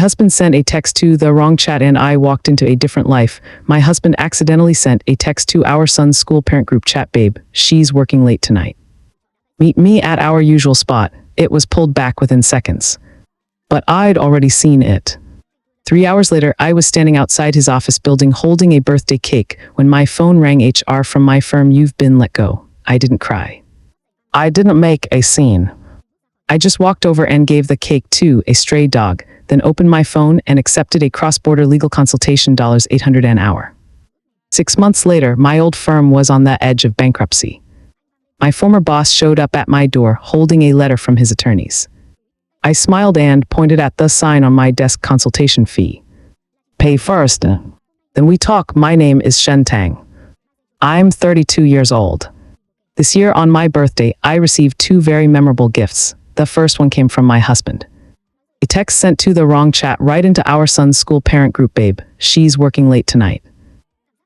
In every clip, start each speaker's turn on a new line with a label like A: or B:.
A: husband sent a text to the wrong chat and I walked into a different life. My husband accidentally sent a text to our son's school parent group chat. Babe, she's working late tonight. Meet me at our usual spot. It was pulled back within seconds. But I'd already seen it. 3 hours later, I was standing outside his office building holding a birthday cake when my phone rang. HR from my firm. You've been let go. I didn't cry. I didn't make a scene. I just walked over and gave the cake to a stray dog, then opened my phone and accepted a cross-border legal consultation $800 an hour. 6 months later, my old firm was on the edge of bankruptcy. My former boss showed up at my door holding a letter from his attorneys. I smiled and pointed at the sign on my desk. Consultation fee. Pay first, then we talk. My name is Shen Tang. I'm 32 years old. This year on my birthday, I received 2 very memorable gifts. The first one came from my husband. A text sent to the wrong chat right into our son's school parent group. Babe, she's working late tonight.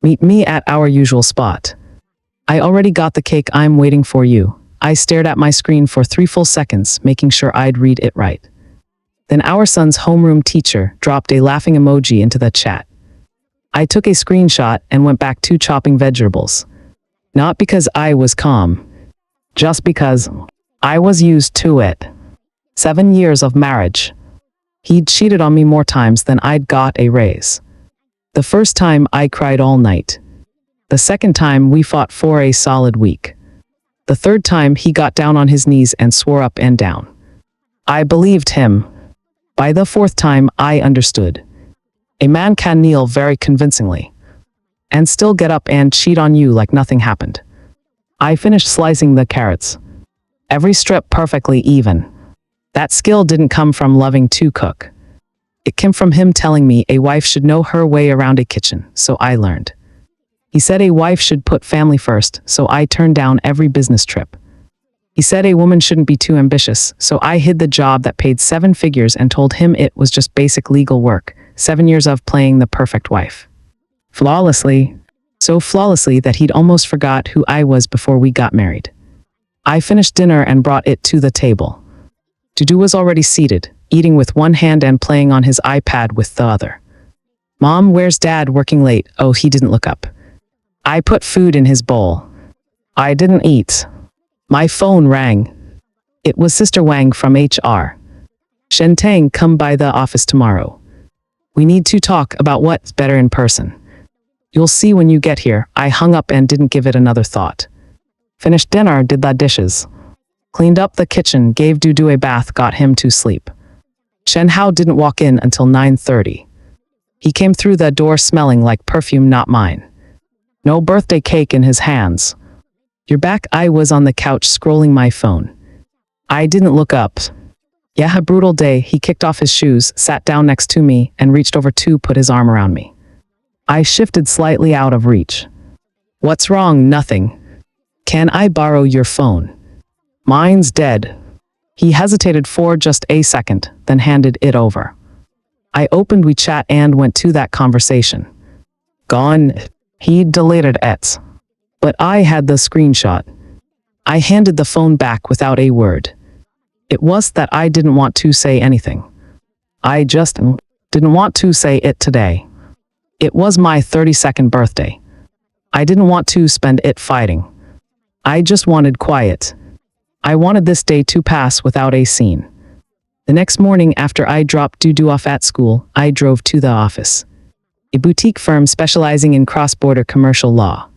A: Meet me at our usual spot. I already got the cake. I'm waiting for you. I stared at my screen for 3 full seconds, making sure I'd read it right. Then our son's homeroom teacher dropped a laughing emoji into the chat. I took a screenshot and went back to chopping vegetables. Not because I was calm, just because I was used to it. 7 years of marriage. He'd cheated on me more times than I'd got a raise. The first time I cried all night. The second time we fought for a solid week. The third time he got down on his knees and swore up and down. I believed him. By the fourth time, I understood. A man can kneel very convincingly and still get up and cheat on you like nothing happened. I finished slicing the carrots. Every strip perfectly even. That skill didn't come from loving to cook. It came from him telling me a wife should know her way around a kitchen, so I learned. He said a wife should put family first, so I turned down every business trip. He said a woman shouldn't be too ambitious, so I hid the job that paid 7 figures and told him it was just basic legal work, 7 years of playing the perfect wife. Flawlessly. So flawlessly that he'd almost forgot who I was before we got married. I finished dinner and brought it to the table. Dudu was already seated, eating with one hand and playing on his iPad with the other. Mom, where's Dad? Working late? Oh, he didn't look up. I put food in his bowl. I didn't eat. My phone rang. It was Sister Wang from HR. Shen Tang, come by the office tomorrow. We need to talk about what's better in person. You'll see when you get here. I hung up and didn't give it another thought. Finished dinner, did the dishes. Cleaned up the kitchen, gave Dudu a bath, got him to sleep. Shen Hao didn't walk in until 9:30. He came through the door smelling like perfume, not mine. No birthday cake in his hands. You're back. I was on the couch scrolling my phone. I didn't look up. Yeah, a brutal day. He kicked off his shoes, sat down next to me, and reached over to put his arm around me. I shifted slightly out of reach. What's wrong? Nothing. Can I borrow your phone? Mine's dead. He hesitated for just a second, then handed it over. I opened WeChat and went to that conversation. Gone. He deleted it. But I had the screenshot. I handed the phone back without a word. It was that I didn't want to say anything. I just didn't want to say it today. It was my 32nd birthday. I didn't want to spend it fighting. I just wanted quiet. I wanted this day to pass without a scene. The next morning after I dropped Dudu off at school, I drove to the office. A boutique firm specializing in cross-border commercial law.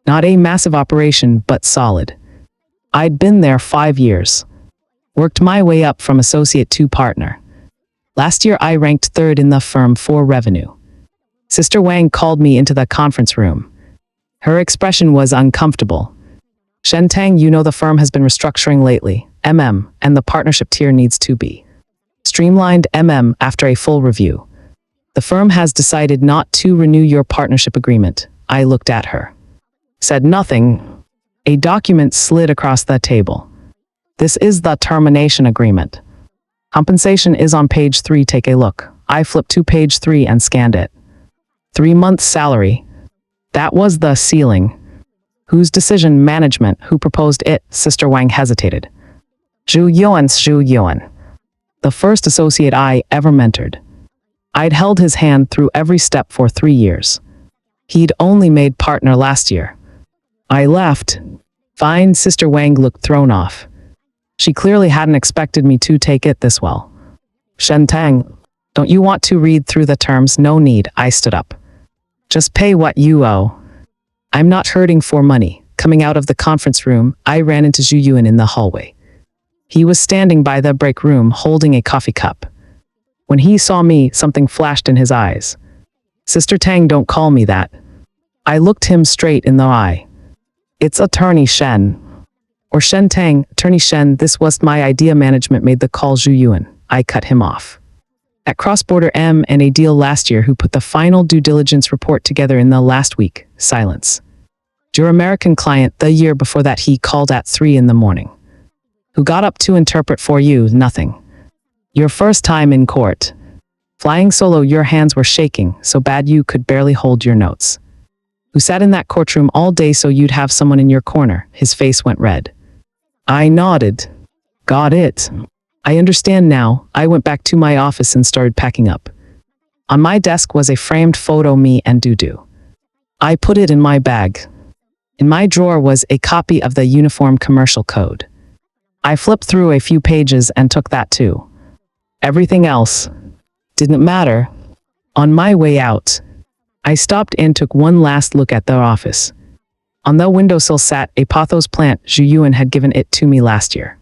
A: Not a massive operation, but solid. I'd been there 5 years. Worked my way up from associate to partner. Last year I ranked 3rd in the firm for revenue. Sister Wang called me into the conference room. Her expression was uncomfortable. Shen Tang, you know the firm has been restructuring lately, and the partnership tier needs to be streamlined, after a full review. The firm has decided not to renew your partnership agreement. I looked at her. Said nothing. A document slid across the table. This is the termination agreement. Compensation is on page 3, take a look. I flipped to page 3 and scanned it. 3 months salary. That was the ceiling. Whose decision? Management. Who proposed it? Sister Wang hesitated. Zhu Yuan. The first associate I ever mentored. I'd held his hand through every step for 3 years. He'd only made partner last year. I left. Fine, Sister Wang looked thrown off. She clearly hadn't expected me to take it this well. Shen Tang, don't you want to read through the terms? No need, I stood up. Just pay what you owe. I'm not hurting for money. Coming out of the conference room, I ran into Zhu Yuan in the hallway. He was standing by the break room holding a coffee cup. When he saw me, something flashed in his eyes. Sister Tang, don't call me that. I looked him straight in the eye. It's Attorney Shen. Or Shen Tang, Attorney Shen, this was my idea. Management made the call. Zhu Yuan. I cut him off. At cross-border M&A deal last year, who put the final due diligence report together in the last week? Silence. Your American client, the year before that, he called at 3 in the morning. Who got up to interpret for you? Nothing. Your first time in court. Flying solo, your hands were shaking so bad you could barely hold your notes. Who sat in that courtroom all day so you'd have someone in your corner? His face went red. I nodded. Got it. I understand now. I went back to my office and started packing up. On my desk was a framed photo, me and Dudu. I put it in my bag. In my drawer was a copy of the Uniform Commercial Code. I flipped through a few pages and took that too. Everything else didn't matter. On my way out, I stopped and took one last look at the office. On the windowsill sat a pothos plant. Zhu Yuan had given it to me last year.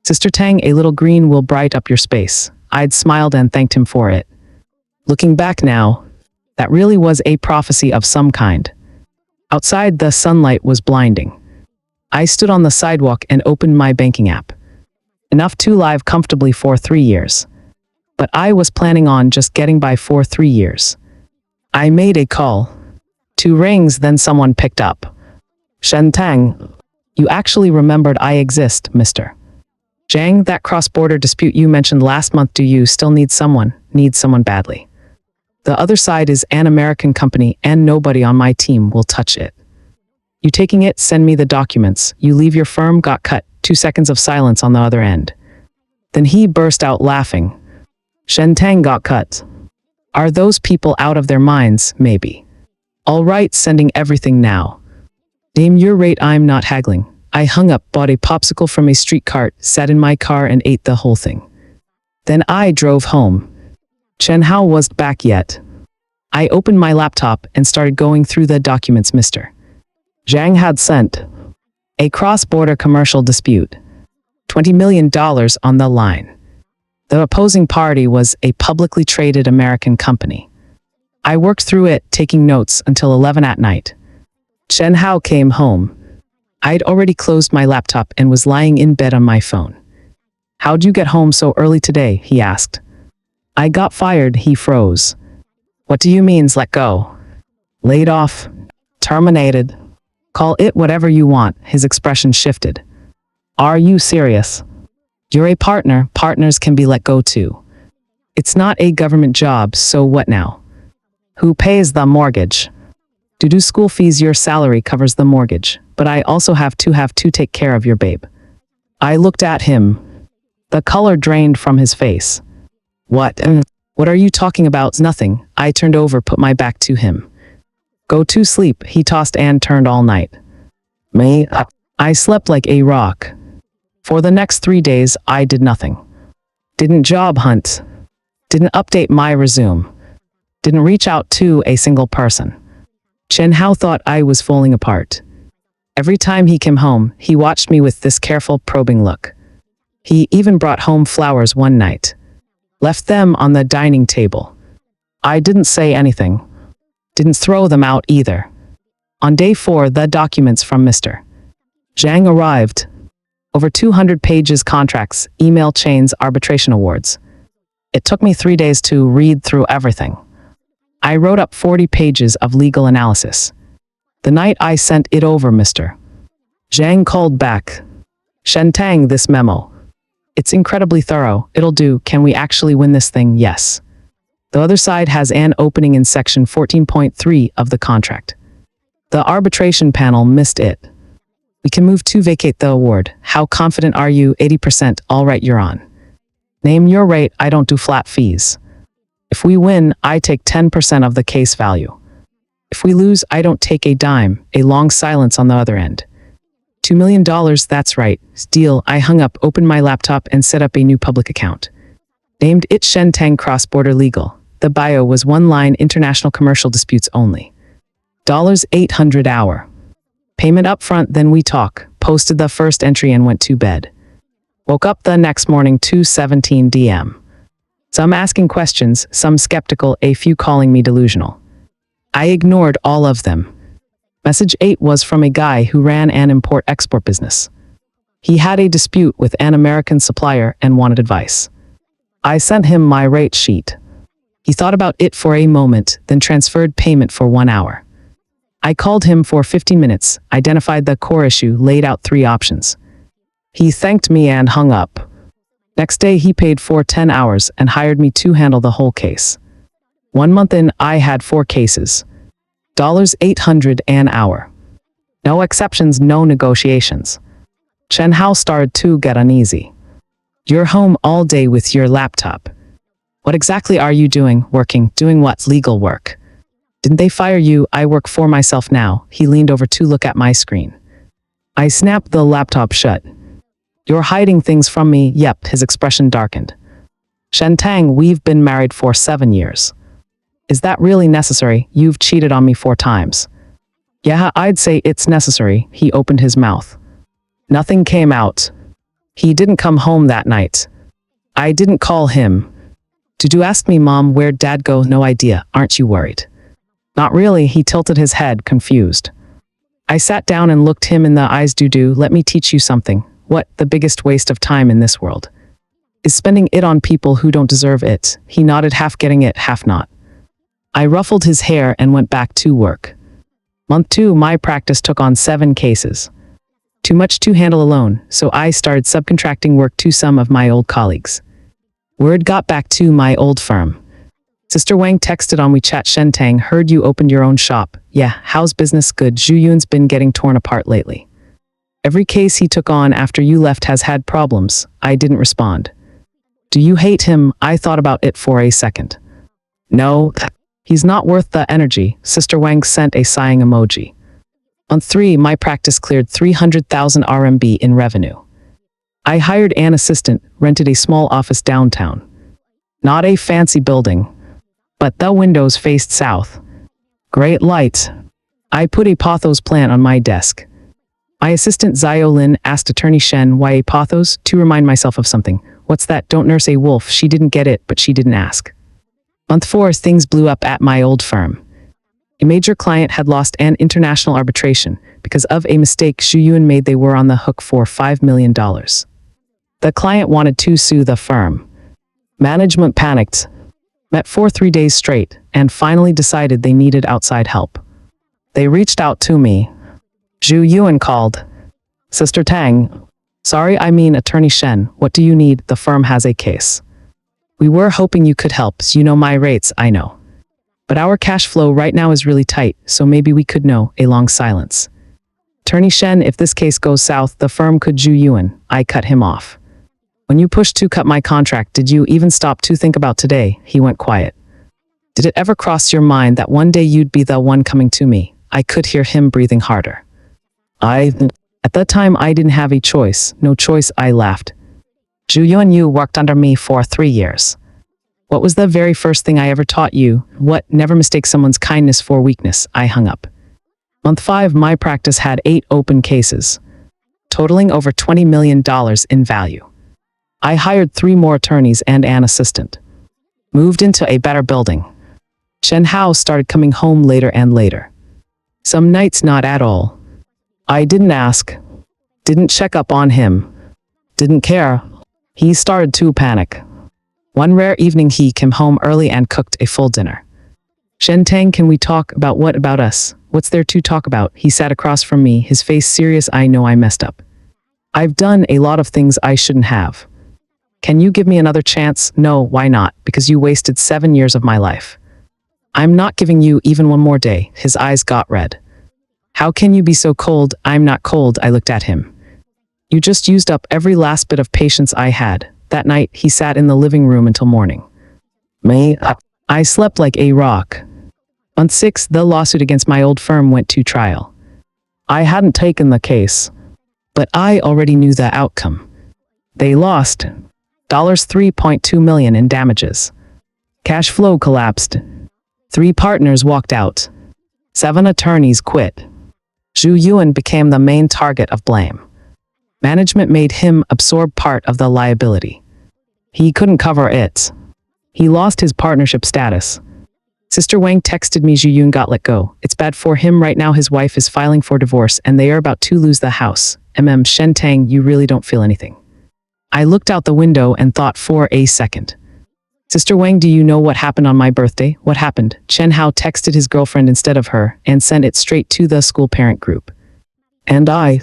A: Sister Tang, a little green will bright up your space. I'd smiled and thanked him for it. Looking back now, that really was a prophecy of some kind. Outside, the sunlight was blinding. I stood on the sidewalk and opened my banking app. Enough to live comfortably for 3 years. But I was planning on just getting by for 3 years. I made a call. 2 rings, then someone picked up. Shen Tang, you actually remembered I exist, Mr. Zhang, that cross-border dispute you mentioned last month, do you still need someone? Need someone badly. The other side is an American company and nobody on my team will touch it. You taking it? Send me the documents. You leave your firm? Got cut. 2 seconds of silence on the other end. Then he burst out laughing. Shen Tang got cut. Are those people out of their minds? Maybe. All right, sending everything now. Name your rate. I'm not haggling. I hung up, bought a popsicle from a street cart, sat in my car and ate the whole thing. Then I drove home. Chen Hao wasn't back yet. I opened my laptop and started going through the documents. Mr. Zhang had sent a cross-border commercial dispute. $20 million on the line. The opposing party was a publicly traded American company. I worked through it, taking notes until 11 at night. Chen Hao came home. I'd already closed my laptop and was lying in bed on my phone. How'd you get home so early today? He asked. I got fired. He froze. What do you mean, let go? Laid off. Terminated. Call it whatever you want. His expression shifted. Are you serious? You're a partner. Partners can be let go too. It's not a government job, so what now? Who pays the mortgage? To do school fees, your salary covers the mortgage, but I also have to take care of your babe. I looked at him. The color drained from his face. What are you talking about? Nothing. I turned over, put my back to him. Go to sleep, he tossed and turned all night. Me? I slept like a rock. For the next 3 days, I did nothing. Didn't job hunt. Didn't update my resume. Didn't reach out to a single person. Chen Hao thought I was falling apart. Every time he came home, he watched me with this careful, probing look. He even brought home flowers one night. Left them on the dining table. I didn't say anything. Didn't throw them out either. On day 4, the documents from Mr. Zhang arrived. Over 200 pages, contracts, email chains, arbitration awards. It took me 3 days to read through everything. I wrote up 40 pages of legal analysis. The night I sent it over, Mr. Zhang called back. Shen Tang, this memo. It's incredibly thorough. It'll do. Can we actually win this thing? Yes. The other side has an opening in section 14.3 of the contract. The arbitration panel missed it. We can move to vacate the award. How confident are you? 80%. All right, you're on. Name your rate. I don't do flat fees. If If we win, I take 10% of the case value. If we lose, I don't take a dime. A long silence on the other end. $2 million, that's right. Deal. I hung up, opened my laptop, and set up a new public account. Named it Shen Tang Cross-Border Legal. The bio was one line: international commercial disputes only. $800 hour. Payment up front, then we talk. Posted the first entry and went to bed. Woke up the next morning, 2:17 DM. Some asking questions, some skeptical, a few calling me delusional. I ignored all of them. Message 8 was from a guy who ran an import-export business. He had a dispute with an American supplier and wanted advice. I sent him my rate sheet. He thought about it for a moment, then transferred payment for 1 hour. I called him for 15 minutes, identified the core issue, laid out 3 options. He thanked me and hung up. Next day he paid for 10 hours and hired me to handle the whole case. 1 month in, I had 4 cases. $800 an hour. No exceptions, no negotiations. Chen Hao started to get uneasy. You're home all day with your laptop. What exactly are you doing? Working. Doing what? Legal work. Didn't they fire you? I work for myself now. He leaned over to look at my screen. I snapped the laptop shut. You're hiding things from me. Yep, his expression darkened. Shen Tang, we've been married for 7 years. Is that really necessary? You've cheated on me 4 times. Yeah, I'd say it's necessary. He opened his mouth. Nothing came out. He didn't come home that night. I didn't call him. Did you ask me, Mom, where'd Dad go? No idea. Aren't you worried? Not really. He tilted his head, confused. I sat down and looked him in the eyes. Let me teach you something. What the biggest waste of time in this world is spending it on people who don't deserve it. He nodded, half getting it, half not. I ruffled his hair and went back to work. Month 2, my practice took on 7 cases. Too much to handle alone, so I started subcontracting work to some of my old colleagues. Word got back to my old firm. Sister Wang texted on WeChat, Shen Tang, heard you opened your own shop. Yeah, how's business? Good. Zhu Yun's been getting torn apart lately. Every case he took on after you left has had problems. I didn't respond. Do you hate him? I thought about it for a second. No. He's not worth the energy. Sister Wang sent a sighing emoji. Month 3, my practice cleared 300,000 RMB in revenue. I hired an assistant, rented a small office downtown. Not a fancy building, but the windows faced south. Great light. I put a pothos plant on my desk. My assistant Zio Lin asked attorney Shen why a pothos, to remind myself of something. What's that? Don't nurse a wolf. She didn't get it, but she didn't ask. Month 4, things blew up at my old firm. A major client had lost an international arbitration because of a mistake Zhu Yun made. They were on the hook for $5 million. The client wanted to sue the firm. Management panicked, met for 3 days straight, and finally decided they needed outside help. They reached out to me. Zhu Yun called. Sister Tang. Sorry, I mean Attorney Shen, what do you need? The firm has a case. We were hoping you could help. You know my rates, I know. But our cash flow right now is really tight, so maybe we could know. A long silence. Attorney Shen, if this case goes south, the firm could. Zhu Yun. I cut him off. When you pushed to cut my contract, did you even stop to think about today? He went quiet. Did it ever cross your mind that one day you'd be the one coming to me? I could hear him breathing harder. At that time I didn't have a choice. No choice, I laughed. Zhu Yun, you worked under me for 3 years. What was the very first thing I ever taught you? What? Never mistake someone's kindness for weakness. I hung up. Month 5, my practice had 8 open cases, totaling over $20 million in value. I hired 3 more attorneys and an assistant. Moved into a better building. Chen Hao started coming home later and later. Some nights not at all. I didn't ask. Didn't check up on him. Didn't care. He started to panic. One rare evening he came home early and cooked a full dinner. Shen Tang, can we talk about what about us? What's there to talk about? He sat across from me, his face serious. I know I messed up. I've done a lot of things I shouldn't have. Can you give me another chance? No, why not? Because you wasted 7 years of my life. I'm not giving you even one more day. His eyes got red. How can you be so cold? I'm not cold. I looked at him. You just used up every last bit of patience I had. That night, he sat in the living room until morning. Me? I slept like a rock. Month 6, the lawsuit against my old firm went to trial. I hadn't taken the case, but I already knew the outcome. They lost $3.2 million in damages. Cash flow collapsed. 3 partners walked out. 7 attorneys quit. Zhu Yuan became the main target of blame. Management made him absorb part of the liability. He couldn't cover it. He lost his partnership status. Sister Wang texted me Zhu Yuan got let go. It's bad for him right now. His wife is filing for divorce and they are about to lose the house. Shen Tang, you really don't feel anything. I looked out the window and thought for a second. Sister Wang, do you know what happened on my birthday? What happened? Chen Hao texted his girlfriend instead of her and sent it straight to the school parent group. And I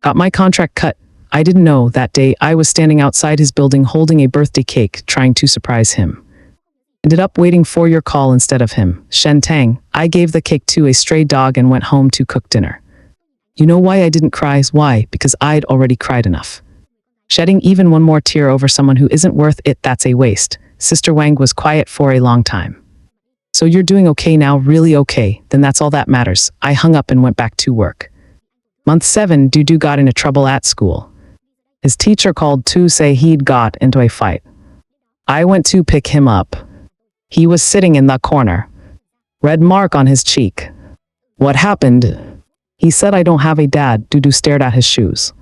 A: got my contract cut. I didn't know that day I was standing outside his building holding a birthday cake trying to surprise him. Ended up waiting for your call instead of him. Shen Tang, I gave the cake to a stray dog and went home to cook dinner. You know why I didn't cry? Why? Because I'd already cried enough. Shedding even one more tear over someone who isn't worth it, that's a waste. Sister Wang was quiet for a long time. So you're doing okay now, really okay, then that's all that matters. I hung up and went back to work. Month 7, Dudu got into trouble at school. His teacher called to say he'd got into a fight. I went to pick him up. He was sitting in the corner. Red mark on his cheek. What happened? He said, I don't have a dad. Dudu stared at his shoes.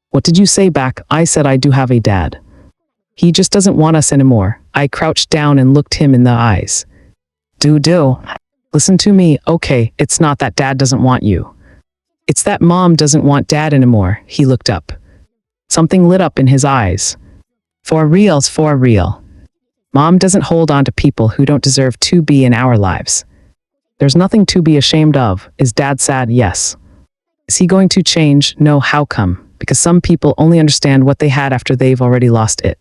A: What did you say back? I said, I do have a dad. He just doesn't want us anymore. I crouched down and looked him in the eyes. Dudu, listen to me, okay, it's not that dad doesn't want you. It's that mom doesn't want dad anymore. He looked up. Something lit up in his eyes. For reals, for real. Mom doesn't hold on to people who don't deserve to be in our lives. There's nothing to be ashamed of. Is dad sad? Yes. Is he going to change? No. How come? Because some people only understand what they had after they've already lost it.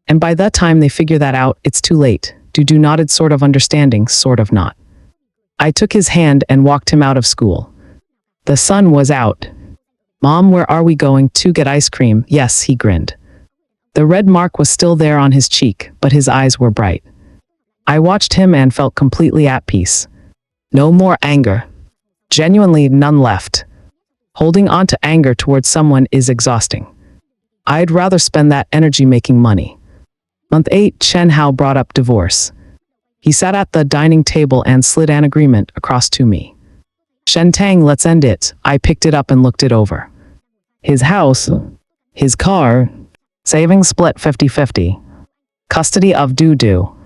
A: And by the time they figure that out, it's too late. Dudu nodded, sort of understanding, sort of not. I took his hand and walked him out of school. The sun was out. Mom, where are we going? To get ice cream? Yes, he grinned. The red mark was still there on his cheek, but his eyes were bright. I watched him and felt completely at peace. No more anger. Genuinely none left. Holding on to anger towards someone is exhausting. I'd rather spend that energy making money. Month 8, Chen Hao brought up divorce. He sat at the dining table and slid an agreement across to me. Shen Tang, let's end it. I picked it up and looked it over. His house, his car, savings split 50-50. Custody of Dudu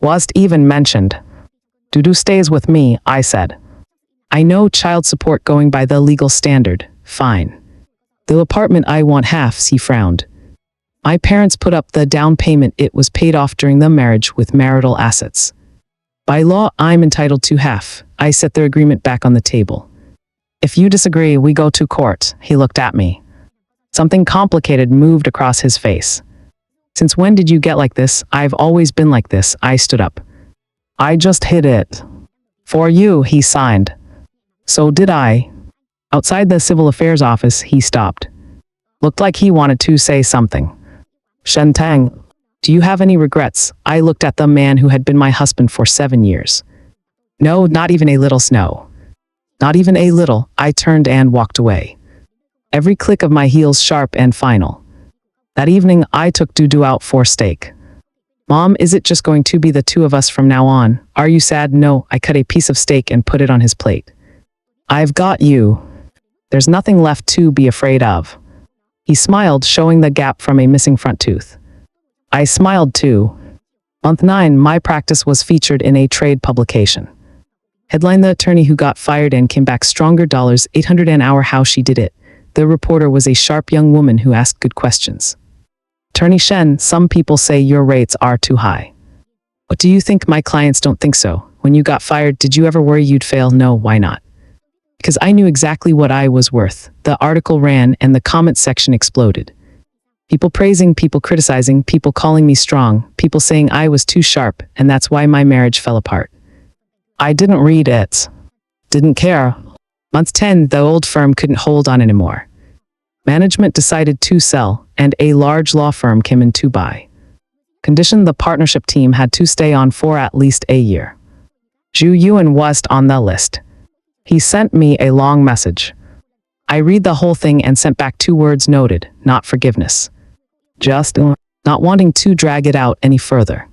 A: wasn't even mentioned. Dudu stays with me, I said. I know child support going by the legal standard, fine. The apartment I want half, he frowned. My parents put up the down payment, it was paid off during the marriage with marital assets. By law, I'm entitled to half. I set their agreement back on the table. If you disagree, we go to court. He looked at me. Something complicated moved across his face. Since when did you get like this? I've always been like this. I stood up. I just hid it. For you, he signed. So did I. Outside the civil affairs office, he stopped. Looked like he wanted to say something. Shen Tang, do you have any regrets? I looked at the man who had been my husband for 7 years. No, not even a little. Snow. Not even a little. I turned and walked away. Every click of my heels sharp and final. That evening, I took Dudu out for steak. Mom, is it just going to be the two of us from now on? Are you sad? No, I cut a piece of steak and put it on his plate. I've got you. There's nothing left to be afraid of. He smiled, showing the gap from a missing front tooth. I smiled too. Month 9, my practice was featured in a trade publication. Headline: the attorney who got fired and came back stronger, $800 an hour. How she did it. The reporter was a sharp young woman who asked good questions. Attorney Shen, some people say your rates are too high. What do you think? My clients don't think so. When you got fired, did you ever worry you'd fail? No, why not? Because I knew exactly what I was worth. The article ran and the comment section exploded. People praising, people criticizing, people calling me strong, people saying I was too sharp, and that's why my marriage fell apart. I didn't read it. Didn't care. Month 10, the old firm couldn't hold on anymore. Management decided to sell, and a large law firm came in to buy. Condition: the partnership team had to stay on for at least a year. Zhu Yuan was on the list. He sent me a long message. I read the whole thing and sent back 2 words: noted, not forgiveness. Just not wanting to drag it out any further.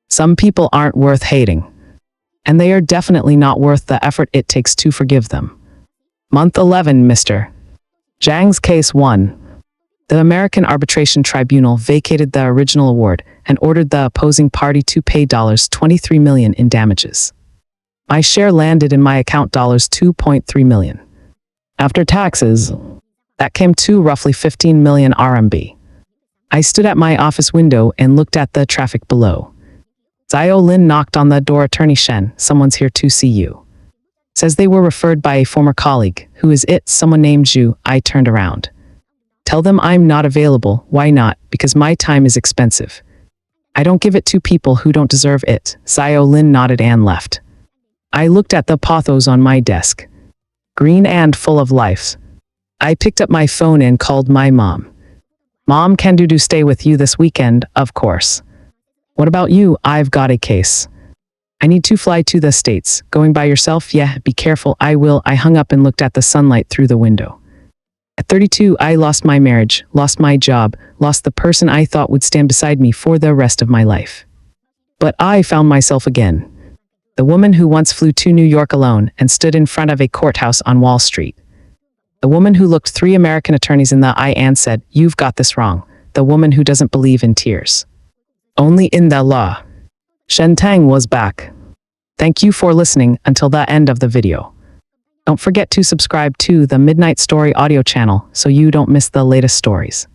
A: Some people aren't worth hating. And they are definitely not worth the effort it takes to forgive them. Month 11, Mr. Zhang's case won. The American Arbitration Tribunal vacated the original award and ordered the opposing party to pay $23 million in damages. My share landed in my account $2.3 million. After taxes, that came to roughly 15 million RMB. I stood at my office window and looked at the traffic below. Zhao Lin knocked on the door. Attorney Shen, someone's here to see you. Says they were referred by a former colleague. Who is it? Someone named Zhu. I turned around. Tell them I'm not available. Why not? Because my time is expensive. I don't give it to people who don't deserve it. Zhao Lin nodded and left. I looked at the pothos on my desk. Green and full of life. I picked up my phone and called my mom. Mom, can Dudu stay with you this weekend? Of course. What about you? I've got a case. I need to fly to the States. Going by yourself? Yeah, be careful. I will. I hung up and looked at the sunlight through the window. At 32, I lost my marriage, lost my job, lost the person I thought would stand beside me for the rest of my life. But I found myself again. The woman who once flew to New York alone and stood in front of a courthouse on Wall Street. The woman who looked 3 American attorneys in the eye and said, "You've got this wrong." The woman who doesn't believe in tears. Only in the law. Shen Tang was back. Thank you for listening until the end of the video. Don't forget to subscribe to the Midnight Story audio channel so you don't miss the latest stories.